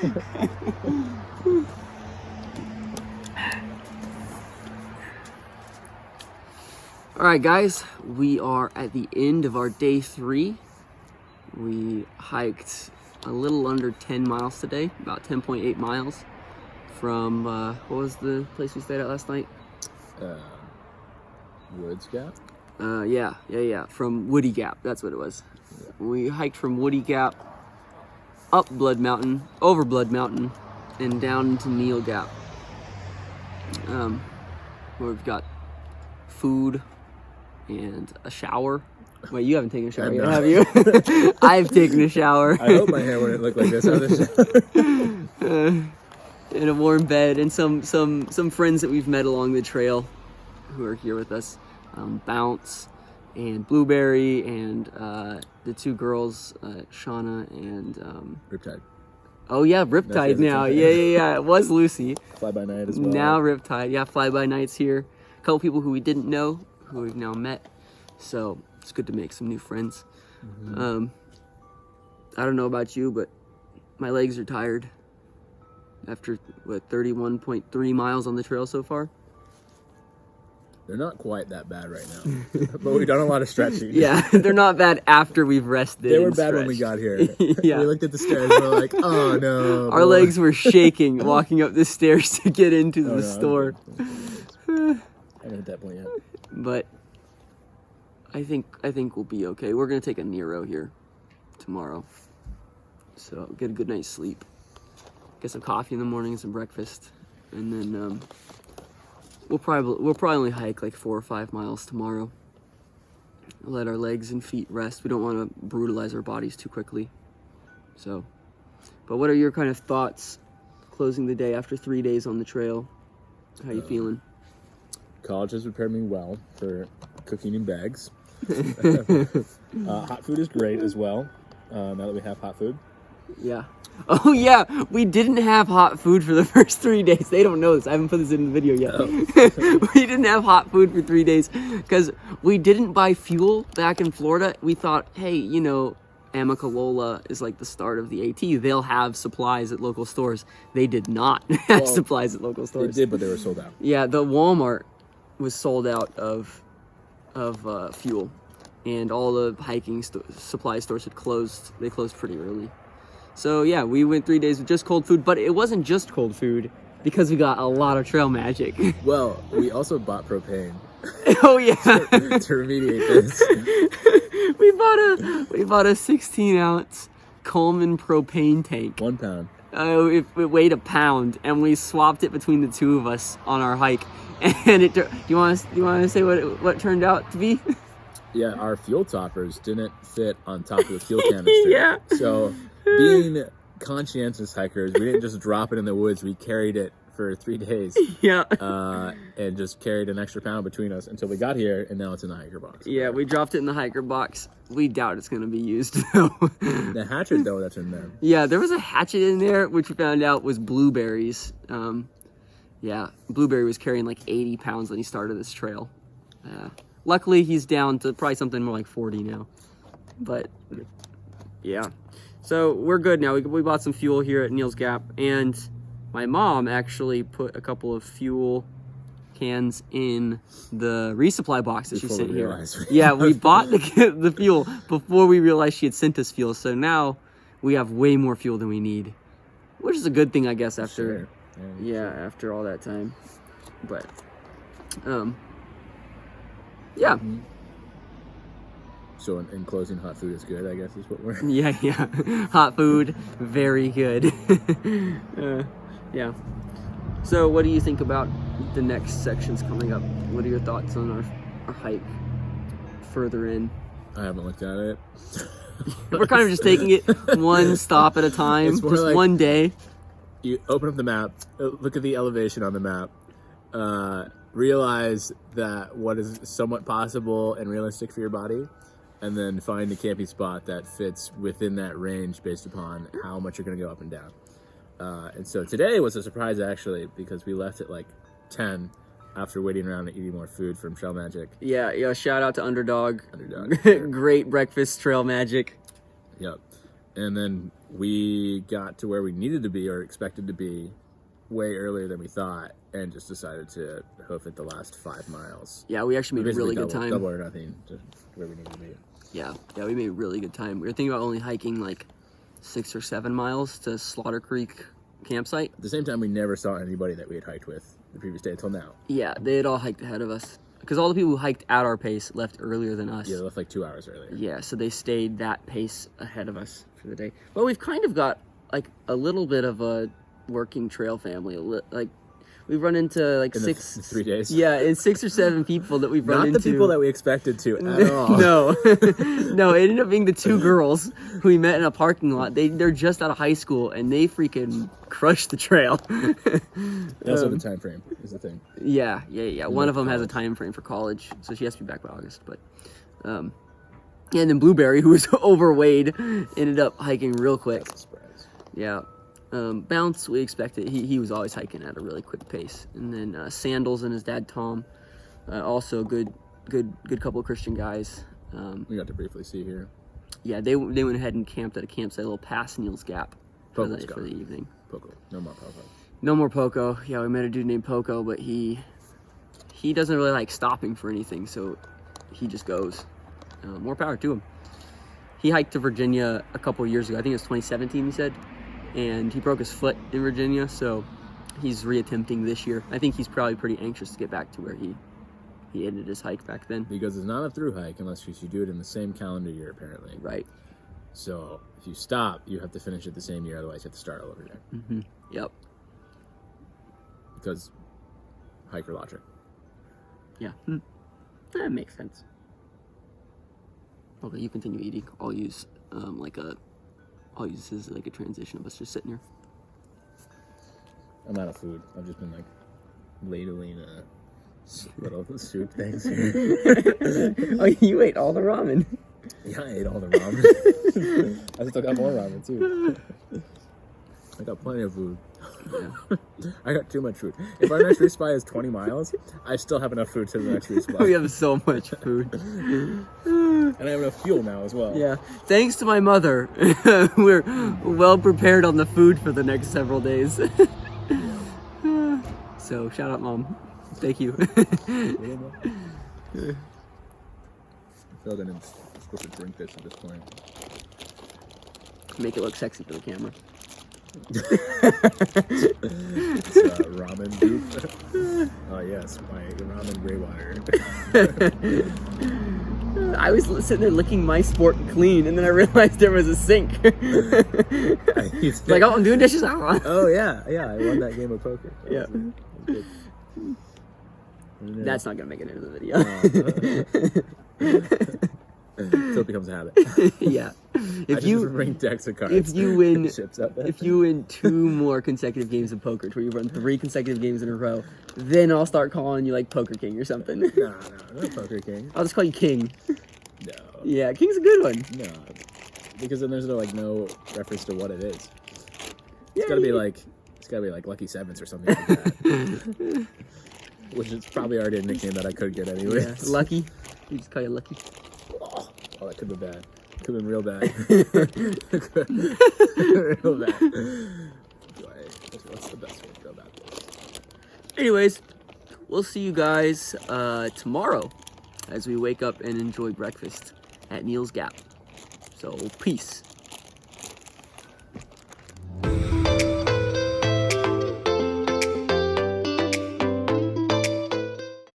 All right, guys, we are at the end of our day 3. We hiked a little under 10 miles today, about 10.8 miles from, what was the place we stayed at last night? Woods Gap? Yeah, from Woody Gap, that's what it was. Yeah. We hiked from Woody Gap, up Blood Mountain, over Blood Mountain, and down into Neal Gap. Where we've got food and a shower. Wait, you haven't taken a shower yet, have you? I've taken a shower. I hope my hair wouldn't look like this on the shower. In a warm bed, and some friends that we've met along the trail who are here with us. Bounce and Blueberry and the 2 girls, Shauna and... Riptide. Oh yeah, Riptide now. Yeah. It was Lucy. Fly By Night as well. Now Riptide. Yeah, Fly By Night's here. A couple people who we didn't know, who we've now met. So it's good to make some new friends. Mm-hmm. I don't know about you, but my legs are tired. After, 31.3 miles on the trail so far? They're not quite that bad right now. But we've done a lot of stretching. Yeah, they're not bad after we've rested. They were bad when we got here. Yeah. We looked at the stairs and we're like, oh no. Our legs were shaking walking up the stairs to get into the store. I haven't hit that point yet. But I think we'll be okay. We're gonna take a Nero here tomorrow. So get a good night's sleep. Get some coffee in the morning, some breakfast, and then we'll probably only hike like 4 or 5 miles tomorrow. Let our legs and feet rest. We don't want to brutalize our bodies too quickly. So, but what are your kind of thoughts closing the day after 3 days on the trail? How you feeling? College has prepared me well for cooking in bags. Hot food is great as well. Now that we have hot food. Yeah. Oh yeah, we didn't have hot food for the first 3 days. They don't know this. I haven't put this in the video yet. Oh. We didn't have hot food for 3 days because we didn't buy fuel back in Florida. We thought, hey, Amicalola is like the start of the AT. They'll have supplies at local stores. They did not have supplies at local stores. They did, but they were sold out. Yeah, the Walmart was sold out of fuel, and all the hiking supply stores had closed. They closed pretty early. So yeah, we went 3 days with just cold food, but it wasn't just cold food because we got a lot of trail magic. Well, we also bought propane. Oh yeah. to remediate this. We bought a 16-ounce Coleman propane tank. 1 pound. It weighed a pound, and we swapped it between the 2 of us on our hike. And do you want to say what it turned out to be? Yeah, our fuel toppers didn't fit on top of the fuel canister. Yeah. So, being conscientious hikers, we didn't just drop it in the woods. We carried it for 3 days. Yeah. And just carried an extra pound between us until we got here, and now it's in the hiker box. Yeah, we dropped it in the hiker box. We doubt it's going to be used, though. The hatchet, though, that's in there. Yeah, there was a hatchet in there, which we found out was Blueberry's. Yeah, Blueberry was carrying like 80 pounds when he started this trail. Luckily, he's down to probably something more like 40 now. But, yeah. So, we're good now. We bought some fuel here at Neal's Gap. And my mom actually put a couple of fuel cans in the resupply box that she sent here. Yeah, we bought the fuel before we realized she had sent us fuel. So, now we have way more fuel than we need. Which is a good thing, I guess, after... Sure. Yeah, after all that time. But, yeah. Mm-hmm. So in closing, hot food is good, I guess is what we're... Yeah. Hot food, very good. Yeah. So what do you think about the next sections coming up? What are your thoughts on our hike further in? I haven't looked at it. We're kind of just taking it one stop at a time, just like, one day. You open up the map, look at the elevation on the map, realize that what is somewhat possible and realistic for your body, and then find a camping spot that fits within that range based upon how much you're going to go up and down. And so today was a surprise, actually, because we left at like 10 after waiting around and eating more food from Trail Magic. Yeah, shout out to Underdog. Underdog. Great breakfast, Trail Magic. Yep. And then we got to where we needed to be or expected to be way earlier than we thought, and just decided to hoof it the last 5 miles. Yeah, we actually made a really good time. Double or nothing to where we needed to be. Yeah, we made really good time. We were thinking about only hiking like 6 or 7 miles to Slaughter Creek campsite. At the same time, we never saw anybody that we had hiked with the previous day until now. Yeah, they had all hiked ahead of us. Because all the people who hiked at our pace left earlier than us. Yeah, they left like 2 hours earlier. Yeah, so they stayed that pace ahead of us for the day. But we've kind of got like a little bit of a working trail family. Like we've run into like in 3 days. Yeah, and 6 or 7 people that we've run into. Not the people that we expected to at all. No, no. It ended up being the 2 girls who we met in a parking lot. They're just out of high school and they freaking crushed the trail. Also, the time frame is the thing. Yeah. One of them has a college. time frame for college, so she has to be back by August. But, and then Blueberry, who was overweight, ended up hiking real quick. That's a surprise. Yeah. Bounce, we expected. He was always hiking at a really quick pace. And then Sandals and his dad Tom, also good couple of Christian guys. We got to briefly see here. Yeah, they went ahead and camped at a campsite a little past Neil's Gap for the evening. Poco, no more Poco. No more Poco. Yeah, we met a dude named Poco, but he doesn't really like stopping for anything, so he just goes. More power to him. He hiked to Virginia a couple of years ago. I think it was 2017, he said. And he broke his foot in Virginia, so he's reattempting this year. I think he's probably pretty anxious to get back to where he ended his hike back then. Because it's not a through hike unless you do it in the same calendar year, apparently. Right. So if you stop, you have to finish it the same year, otherwise you have to start all over again. Mm-hmm. Yep. Because hiker logic. Yeah. That makes sense. Okay, you continue eating. I'll use this as like a transition of us just sitting here. I'm out of food. I've just been like ladling little soup things. Oh, you ate all the ramen. Yeah, I ate all the ramen. I still got more ramen too. I got plenty of food. Yeah. I got too much food. If our next resupply is 20 miles, I still have enough food to the next resupply. We have so much food. And I have enough fuel now as well. Yeah. Thanks to my mother, we're well prepared on the food for the next several days. So, shout out, Mom. Thank you. I feel like I'm supposed to drink this at this point. Make it look sexy for the camera. It's ramen soup. Oh yes, my ramen gray water. I was sitting there licking my sport clean, and then I realized there was a sink. Like, oh, I'm doing dishes. Oh yeah, I won that game of poker. Yeah. Good. That's not gonna make it into the video. Until it becomes a habit. Yeah. If you bring decks of cards, if you win, chips up there. if you win 2 more consecutive games of poker, where you run 3 consecutive games in a row, then I'll start calling you like Poker King or something. No, not Poker King. I'll just call you King. No. Yeah, King's a good one. No, because then there's no reference to what it is. Yeah, It's gotta be like Lucky Sevens or something like that. Which is probably already a nickname that I could get anyway. Yeah, Lucky. You just call you Lucky. Oh, that could have been bad. Could have been real bad. Real bad. What's the best way to go about this? Anyways, we'll see you guys tomorrow as we wake up and enjoy breakfast at Neil's Gap. So, peace.